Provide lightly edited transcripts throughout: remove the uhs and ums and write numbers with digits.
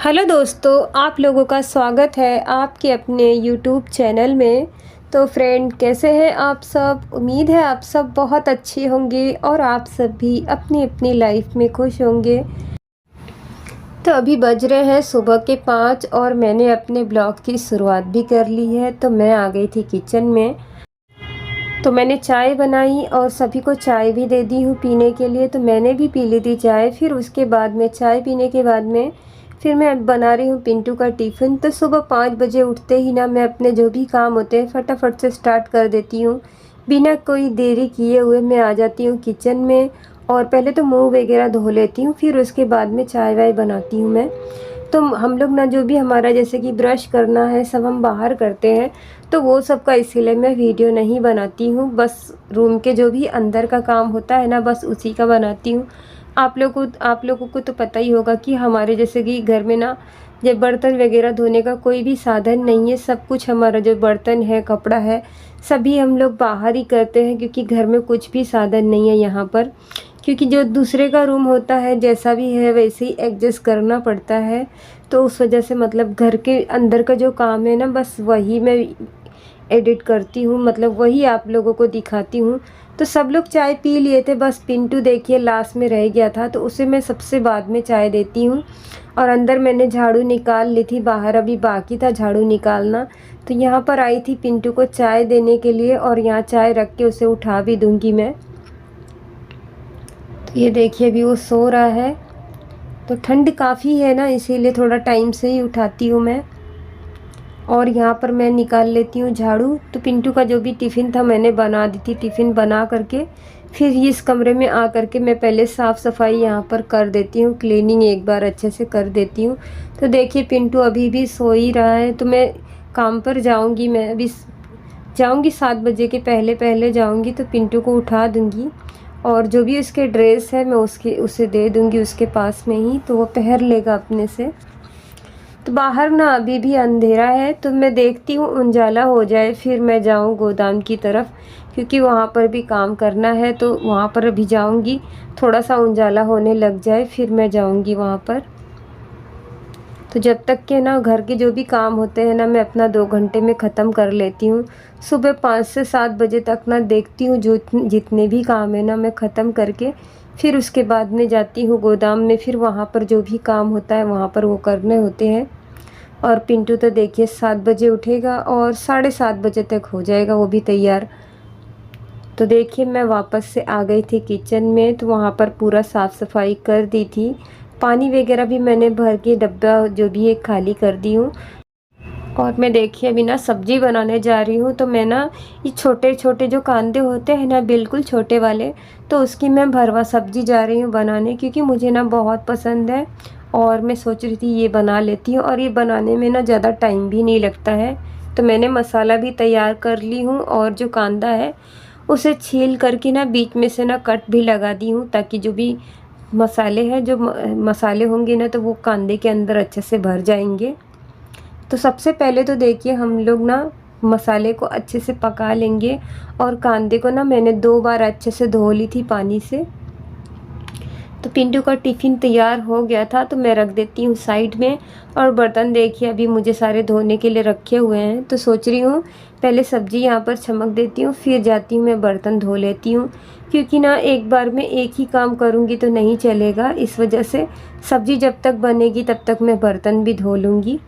Hello दोस्तों, आप लोगों का स्वागत है आपके अपने यूट्यूब चैनल में। तो फ्रेंड, कैसे हैं आप सब? उम्मीद है आप सब बहुत अच्छे होंगे और आप सब भी अपनी अपनी लाइफ में खुश होंगे। तो अभी बज रहे हैं सुबह के 5 और मैंने अपने ब्लॉग की शुरुआत भी कर ली है। तो मैं आ गई थी किचन में। तो मैंने चाय बनाई और सभी को चाय भी दे दी हूँ पीने के लिए। तो मैंने भी पी ली थी चाय। फिर उसके बाद में चाय पीने के बाद में फिर मैं बना रही हूँ पिंटू का टिफ़िन। तो सुबह 5 बजे उठते ही ना मैं अपने जो भी काम होते हैं फटाफट से स्टार्ट कर देती हूँ। बिना कोई देरी किए हुए मैं आ जाती हूँ किचन में और पहले तो मुँह वगैरह धो लेती हूँ। फिर उसके बाद में चाय वाय बनाती हूँ मैं। तो हम लोग ना जो भी हमारा जैसे कि ब्रश करना है सब हम बाहर करते हैं। तो वो सब का इसीलिए मैं वीडियो नहीं बनाती हूँ। बस रूम के जो भी अंदर का काम होता है ना बस उसी का बनाती हूँ। आप लोगों को तो पता ही होगा कि हमारे जैसे कि घर में ना जब बर्तन वगैरह धोने का कोई भी साधन नहीं है। सब कुछ हमारा जो बर्तन है, कपड़ा है, सभी हम लोग बाहर ही करते हैं क्योंकि घर में कुछ भी साधन नहीं है यहाँ पर। क्योंकि जो दूसरे का रूम होता है जैसा भी है वैसे ही एडजस्ट करना पड़ता है। तो उस वजह से मतलब घर के अंदर का जो काम है ना बस वही मैं एडिट करती हूँ, मतलब वही आप लोगों को दिखाती हूँ। तो सब लोग चाय पी लिए थे, बस पिंटू देखिए लास्ट में रह गया था तो उसे मैं सबसे बाद में चाय देती हूँ। और अंदर मैंने झाड़ू निकाल ली थी, बाहर अभी बाकी था झाड़ू निकालना। तो यहाँ पर आई थी पिंटू को चाय देने के लिए और यहाँ चाय रख के उसे उठा भी दूँगी मैं। तो ये देखिए अभी वो सो रहा है। तो ठंड काफ़ी है ना इसीलिए थोड़ा टाइम से ही उठाती हूँ मैं। और यहाँ पर मैं निकाल लेती हूँ झाड़ू। तो पिंटू का जो भी टिफ़िन था मैंने बना दी थी। टिफ़िन बना करके फिर इस कमरे में आ करके मैं पहले साफ़ सफाई यहाँ पर कर देती हूँ, क्लीनिंग एक बार अच्छे से कर देती हूँ। तो देखिए पिंटू अभी भी सो ही रहा है। तो मैं काम पर जाऊँगी, मैं अभी जाऊँगी 7 बजे के पहले पहले जाऊँगी। तो पिंटू को उठा दूँगी और जो भी उसके ड्रेस है मैं उसे दे दूँगी उसके पास में ही, तो वो पहन लेगा अपने से। तो बाहर ना अभी भी अंधेरा है तो मैं देखती हूँ उजाला हो जाए फिर मैं जाऊँ गोदाम की तरफ, क्योंकि वहाँ पर भी काम करना है। तो वहाँ पर अभी जाऊँगी, थोड़ा सा उजाला होने लग जाए फिर मैं जाऊँगी वहाँ पर। तो जब तक के ना घर के जो भी काम होते हैं ना मैं अपना 2 घंटे में ख़त्म कर लेती हूँ। सुबह 5 से 7 बजे तक ना देखती हूँ जो जितने भी काम है ना मैं ख़त्म करके फिर उसके बाद में जाती हूँ गोदाम में। फिर वहाँ पर जो भी काम होता है वहाँ पर वो करने होते हैं। और पिंटू तो देखिए 7 बजे उठेगा और 7:30 बजे तक हो जाएगा वो भी तैयार। तो देखिए मैं वापस से आ गई थी किचन में। तो वहाँ पर पूरा साफ़ सफाई कर दी थी, पानी वगैरह भी मैंने भर के डब्बा जो भी है खाली कर दी हूँ। और मैं देखिए अभी ना सब्ज़ी बनाने जा रही हूँ। तो मैं ना ये छोटे छोटे जो कांदे होते हैं ना बिल्कुल छोटे वाले, तो उसकी मैं भरवा सब्ज़ी जा रही हूँ बनाने, क्योंकि मुझे ना बहुत पसंद है। और मैं सोच रही थी ये बना लेती हूँ और ये बनाने में ना ज़्यादा टाइम भी नहीं लगता है। तो मैंने मसाला भी तैयार कर ली हूँ और जो कांदा है उसे छील करके ना बीच में से ना कट भी लगा दी हूँ, ताकि जो भी मसाले हैं जो मसाले होंगे ना तो वो कांदे के अंदर अच्छे से भर जाएंगे। तो सबसे पहले तो देखिए हम लोग ना मसाले को अच्छे से पका लेंगे। और कांदे को ना मैंने 2 बार अच्छे से धो ली थी पानी से। तो पिंटू का टिफ़िन तैयार हो गया था तो मैं रख देती हूँ साइड में। और बर्तन देखिए अभी मुझे सारे धोने के लिए रखे हुए हैं। तो सोच रही हूँ पहले सब्ज़ी यहाँ पर छमक देती हूँ फिर जाती हूँ मैं बर्तन धो लेती हूँ, क्योंकि ना एक बार में एक ही काम करूँगी तो नहीं चलेगा। इस वजह से सब्ज़ी जब तक बनेगी तब तक मैं बर्तन भी धो लूँगी।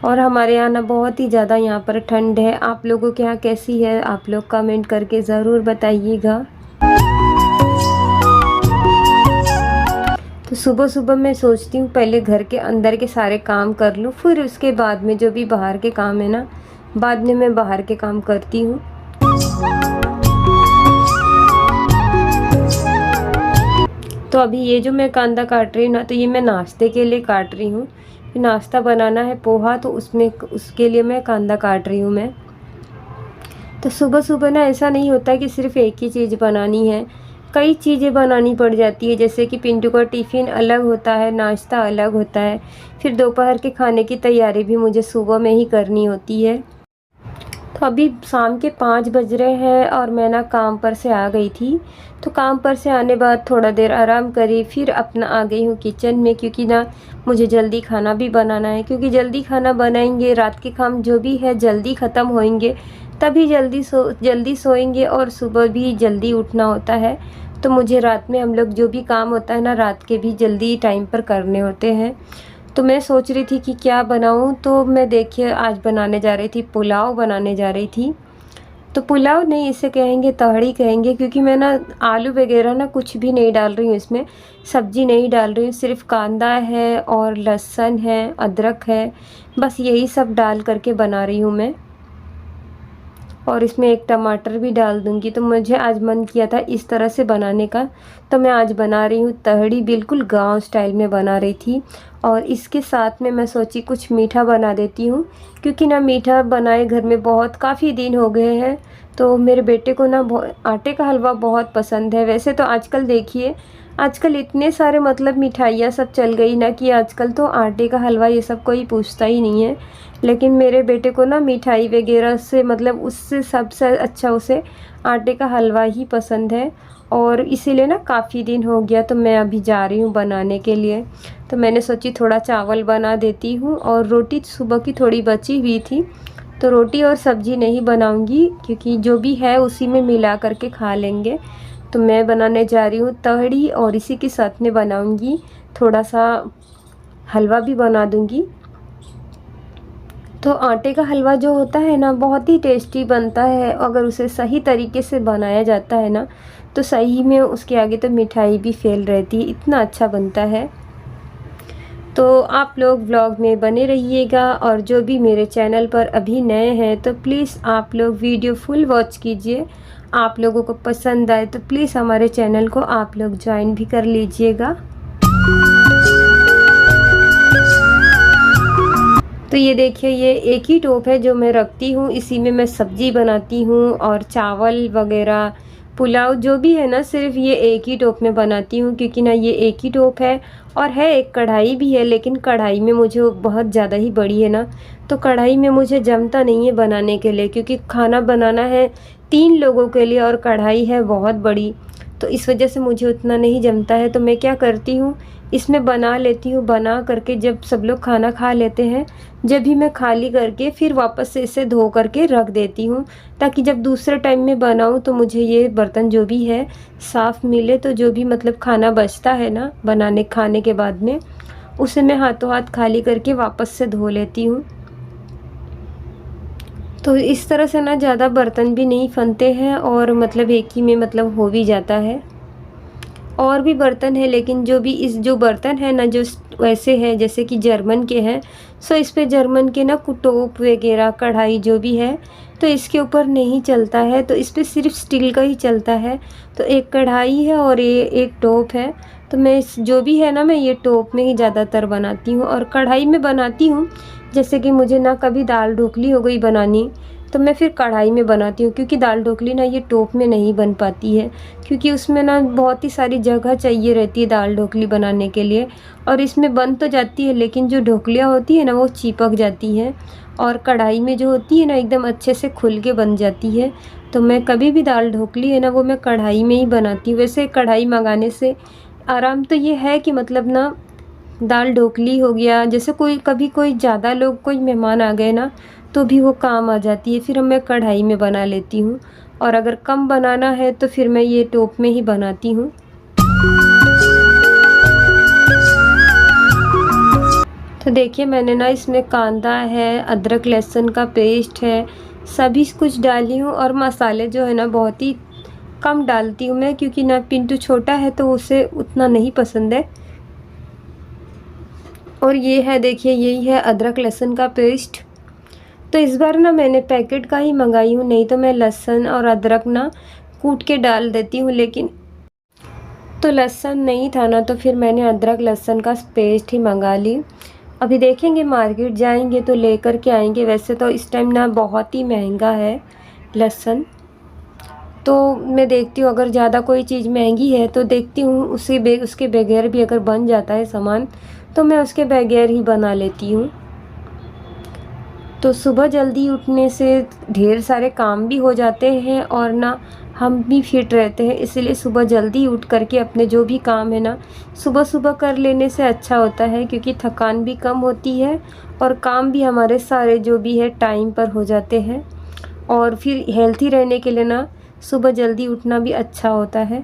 और हमारे यहाँ ना बहुत ही ज़्यादा यहाँ पर ठंड है। आप लोगों के यहाँ कैसी है आप लोग कमेंट करके ज़रूर बताइएगा। तो सुबह सुबह मैं सोचती हूँ पहले घर के अंदर के सारे काम कर लूँ, फिर उसके बाद में जो भी बाहर के काम है ना बाद में मैं बाहर के काम करती हूँ। तो अभी ये जो मैं कांदा काट रही हूँ ना तो ये मैं नाश्ते के लिए काट रही हूँ। नाश्ता बनाना है पोहा, तो उसमें उसके लिए मैं कांदा काट रही हूँ मैं। तो सुबह सुबह ना ऐसा नहीं होता कि सिर्फ़ एक ही चीज़ बनानी है, कई चीज़ें बनानी पड़ जाती है। जैसे कि पिंटू का टिफ़िन अलग होता है, नाश्ता अलग होता है, फिर दोपहर के खाने की तैयारी भी मुझे सुबह में ही करनी होती है। तो अभी शाम के 5 बज रहे हैं और मैं ना काम पर से आ गई थी। तो काम पर से आने बाद थोड़ा देर आराम करी, फिर अपना आ गई हूँ किचन में, क्योंकि ना मुझे जल्दी खाना भी बनाना है। क्योंकि जल्दी खाना बनाएंगे, रात के काम जो भी है जल्दी ख़त्म होएंगे, तभी जल्दी सोएंगे और सुबह भी जल्दी उठना होता है। तो मुझे रात में हम लोग जो भी काम होता है ना, रात के भी जल्दी टाइम पर करने होते हैं। तो मैं सोच रही थी कि क्या बनाऊं, तो मैं देखिए आज बनाने जा रही थी, पुलाव बनाने जा रही थी। तो पुलाव नहीं, इसे कहेंगे तहड़ी कहेंगे, क्योंकि मैं ना आलू वगैरह ना कुछ भी नहीं डाल रही हूँ इसमें, सब्जी नहीं डाल रही हूँ, सिर्फ कांदा है और लहसुन है, अदरक है, बस यही सब डाल करके बना रही हूँ मैं। और इसमें एक टमाटर भी डाल दूँगी। तो मुझे आज मन किया था इस तरह से बनाने का, तो मैं आज बना रही हूँ तहड़ी, बिल्कुल गांव स्टाइल में बना रही थी। और इसके साथ में मैं सोची कुछ मीठा बना देती हूँ, क्योंकि ना मीठा बनाए घर में बहुत काफ़ी दिन हो गए हैं। तो मेरे बेटे को ना आटे का हलवा बहुत पसंद है। वैसे तो आजकल देखिए, आजकल इतने सारे मतलब मिठाइयाँ सब चल गई ना, कि आजकल तो आटे का हलवा ये सब कोई पूछता ही नहीं है। लेकिन मेरे बेटे को ना मिठाई वगैरह से मतलब उससे सबसे अच्छा उसे आटे का हलवा ही पसंद है। और इसीलिए ना काफ़ी दिन हो गया, तो मैं अभी जा रही हूँ बनाने के लिए। तो मैंने सोची थोड़ा चावल बना देती हूँ, और रोटी सुबह की थोड़ी बची हुई थी, तो रोटी और सब्ज़ी नहीं बनाऊँगी, क्योंकि जो भी है उसी में मिला करके खा लेंगे। तो मैं बनाने जा रही हूँ तहड़ी, और इसी के साथ में बनाऊँगी थोड़ा सा हलवा भी बना दूँगी। तो आटे का हलवा जो होता है ना, बहुत ही टेस्टी बनता है। अगर उसे सही तरीके से बनाया जाता है ना, तो सही में उसके आगे तो मिठाई भी फेल रहती है, इतना अच्छा बनता है। तो आप लोग व्लॉग में बने रहिएगा, और जो भी मेरे चैनल पर अभी नए हैं तो प्लीज़ आप लोग वीडियो फुल वॉच कीजिए। आप लोगों को पसंद आए तो प्लीज़ हमारे चैनल को आप लोग ज्वाइन भी कर लीजिएगा। तो ये देखिए, ये एक ही टोप है जो मैं रखती हूँ, इसी में मैं सब्ज़ी बनाती हूँ, और चावल वगैरह पुलाव जो भी है ना, सिर्फ ये एक ही टोप में बनाती हूँ, क्योंकि ना ये एक ही टोप है। और है एक कढ़ाई भी है, लेकिन कढ़ाई में मुझे बहुत ज़्यादा ही बड़ी है ना, तो कढ़ाई में मुझे जमता नहीं है बनाने के लिए, क्योंकि खाना बनाना है 3 लोगों के लिए और कढ़ाई है बहुत बड़ी। तो इस वजह से मुझे उतना नहीं जमता है। तो मैं क्या करती हूँ, इसमें बना लेती हूँ, बना करके जब सब लोग खाना खा लेते हैं, जब भी मैं खाली करके फिर वापस से इसे धो करके रख देती हूँ, ताकि जब दूसरे टाइम में बनाऊँ तो मुझे ये बर्तन जो भी है साफ़ मिले। तो जो भी मतलब खाना बचता है ना बनाने खाने के बाद में, उसे मैं हाथों हाथ खाली करके वापस से धो लेती हूँ। तो इस तरह से ना ज़्यादा बर्तन भी नहीं फनते हैं, और मतलब एक ही में मतलब हो भी जाता है। और भी बर्तन है, लेकिन जो बर्तन है ना, जो वैसे है जैसे कि जर्मन के हैं, सो इस पे जर्मन के ना टोप वगैरह कढ़ाई जो भी है, तो इसके ऊपर नहीं चलता है, तो इस पे सिर्फ स्टील का ही चलता है। तो एक कढ़ाई है और ये एक टोप है। तो मैं जो भी है ना, मैं ये टोप में ही ज़्यादातर बनाती हूँ, और कढ़ाई में बनाती हूँ। जैसे कि मुझे ना कभी दाल ढोकली हो गई बनानी, तो मैं फिर कढ़ाई में बनाती हूँ, क्योंकि दाल ढोकली ना ये टोप में नहीं बन पाती है, क्योंकि उसमें ना बहुत ही सारी जगह चाहिए रहती है दाल ढोकली बनाने के लिए। और इसमें बन तो जाती है, लेकिन जो ढोकलियाँ होती है ना वो चिपक जाती हैं, और कढ़ाई में जो होती है ना एकदम अच्छे से खुल के बन जाती है। तो मैं कभी भी दाल ढोकली है ना, वो मैं कढ़ाई में ही बनाती हूँ। वैसे कढ़ाई मंगाने से आराम तो ये है कि मतलब ना दाल ढोकली हो गया, जैसे कोई ज़्यादा लोग कोई मेहमान आ गए ना, तो भी वो काम आ जाती है, फिर मैं कढ़ाई में बना लेती हूँ। और अगर कम बनाना है तो फिर मैं ये टोप में ही बनाती हूँ। तो देखिए, मैंने ना इसमें कांदा है, अदरक लहसुन का पेस्ट है, सभी कुछ डाली हूँ। और मसाले जो है ना बहुत ही कम डालती हूँ मैं, क्योंकि ना पिंटू छोटा है तो उसे उतना नहीं पसंद है। और ये है देखिए, यही है अदरक लहसुन का पेस्ट। तो इस बार ना मैंने पैकेट का ही मंगाई हूँ, नहीं तो मैं लहसुन और अदरक ना कूट के डाल देती हूँ, लेकिन तो लहसुन नहीं था ना, तो फिर मैंने अदरक लहसुन का पेस्ट ही मंगा ली। अभी देखेंगे, मार्केट जाएंगे तो लेकर के आएंगे। वैसे तो इस टाइम ना बहुत ही महंगा है लहसुन, तो मैं देखती हूँ अगर ज़्यादा कोई चीज़ महंगी है तो देखती हूँ उसके बगैर भी अगर बन जाता है सामान, तो मैं उसके बगैर ही बना लेती हूँ। तो सुबह जल्दी उठने से ढेर सारे काम भी हो जाते हैं और ना हम भी फिट रहते हैं। इसीलिए सुबह जल्दी उठ करके अपने जो भी काम है ना सुबह सुबह कर लेने से अच्छा होता है, क्योंकि थकान भी कम होती है और काम भी हमारे सारे जो भी है टाइम पर हो जाते हैं। और फिर हेल्थी रहने के लिए ना सुबह जल्दी उठना भी अच्छा होता है।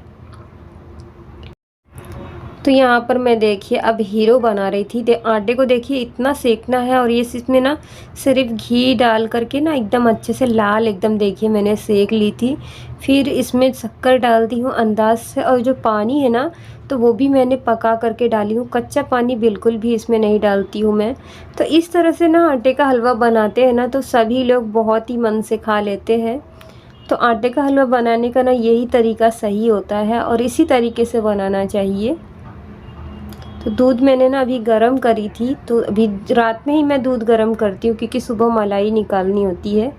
तो यहाँ पर मैं देखिए अब हीरो बना रही थी। आटे को देखिए इतना सेकना है और ये इसमें ना सिर्फ घी डाल करके ना एकदम अच्छे से लाल एकदम देखिए मैंने सेक ली थी। फिर इसमें शक्कर डाल दी हूँ अंदाज से, और जो पानी है ना तो वो भी मैंने पका करके डाली हूँ। कच्चा पानी बिल्कुल भी इसमें नहीं डालती हूँ मैं। तो इस तरह से ना आटे का हलवा बनाते हैं ना तो सभी लोग बहुत ही मन से खा लेते हैं। तो आटे का हलवा बनाने का ना यही तरीका सही होता है और इसी तरीके से बनाना चाहिए। तो दूध मैंने ना अभी गरम करी थी, तो अभी रात में ही मैं दूध गरम करती हूँ क्योंकि सुबह मलाई निकालनी होती है।